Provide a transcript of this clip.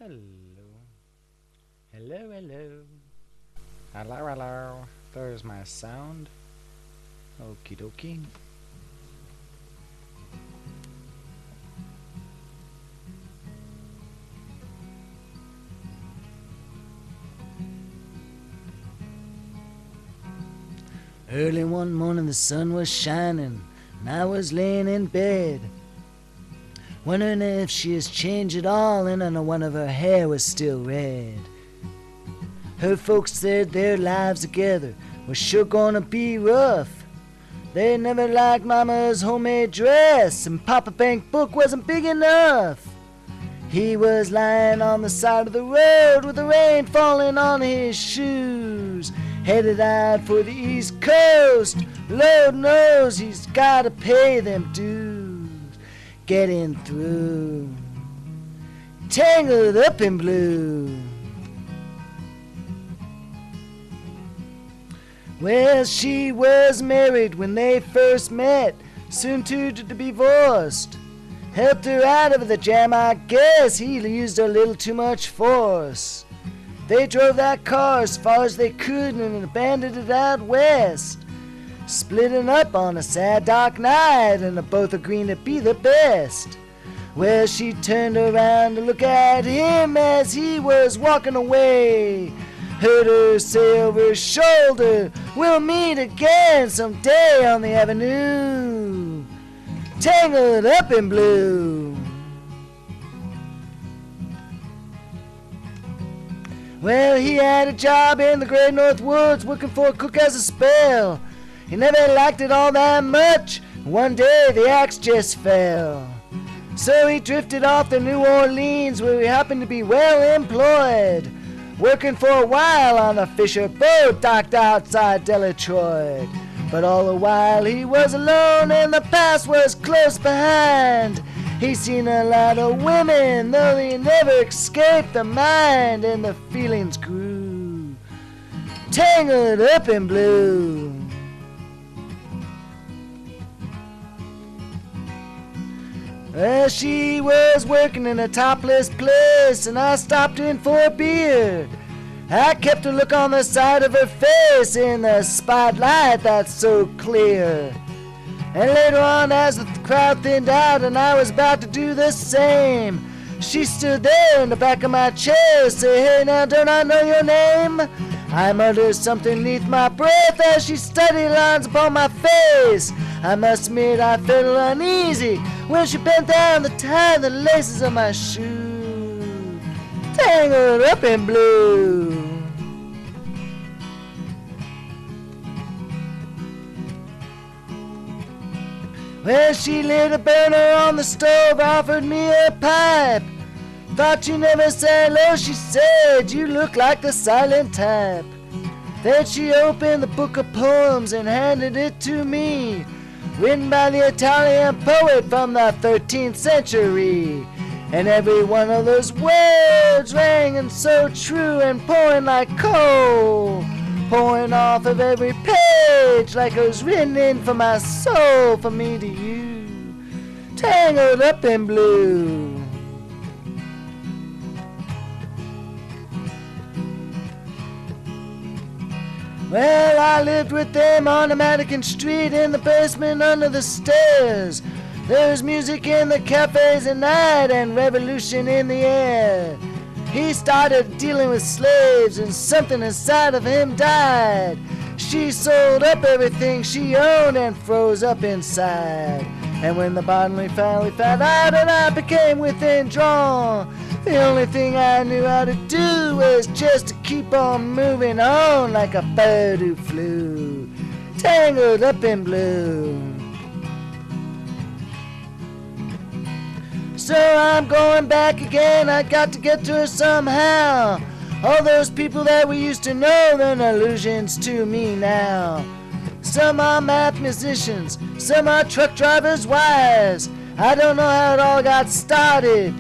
Hello. Hello, hello. Hello, hello. There's my sound. Okie dokie. Early one morning the sun was shining, and I was laying in bed, wondering if she has changed at all, and I know one of her hair was still red. Her folks said their lives together was sure gonna be rough. They never liked Mama's homemade dress, and Papa Bank book wasn't big enough. He was lying on the side of the road with the rain falling on his shoes, headed out for the East Coast. Lord knows he's gotta pay them dues. Getting through, tangled up in blue. Well, she was married when they first met, soon to be divorced. Helped her out of the jam, I guess he used a little too much force. They drove that car as far as they could and abandoned it out west, splitting up on a sad dark night, and both agreeing to be the best. Well, she turned around to look at him as he was walking away. Heard her say over his shoulder, "We'll meet again someday on the avenue, tangled up in blue." Well, he had a job in the great North Woods, working for a cook as a spell. He never liked it all that much. One day the axe just fell. So he drifted off to New Orleans, where he happened to be well employed, working for a while on a fisher boat docked outside Detroit. But all the while he was alone, and the past was close behind. He seen a lot of women, though they never escaped the mind, and the feelings grew, tangled up in blue. Well, she was working in a topless place, and I stopped in for a beer. I kept a look on the side of her face in the spotlight that's so clear. And later on, as the crowd thinned out and I was about to do the same, she stood there in the back of my chair, say, "Hey, now, don't I know your name?" I muttered something neath my breath as she studied lines upon my face. I must admit I felt uneasy when she bent down to tie the laces of my shoe, tangled up in blue. Well, she lit a burner on the stove, offered me a pipe. "Thought you never said hello," she said, "you look like the silent type." Then she opened the book of poems and handed it to me, written by the Italian poet from the 13th century. And every one of those words rang and so true, and pouring like coal, pouring off of every page like it was written in for my soul, for me to you, tangled up in blue. Well, I lived with them on the Madigan Street, in the basement under the stairs. There was music in the cafes at night and revolution in the air. He started dealing with slaves, and something inside of him died. She sold up everything she owned and froze up inside. And when the bottom finally found out and I became withdrawn, the only thing I knew how to do was just to keep on moving on like a bird who flew, tangled up in blue. So I'm going back again, I got to get to her somehow. All those people that we used to know, they're illusions to me now. Some are math musicians, some are truck drivers' wives. I don't know how it all got started.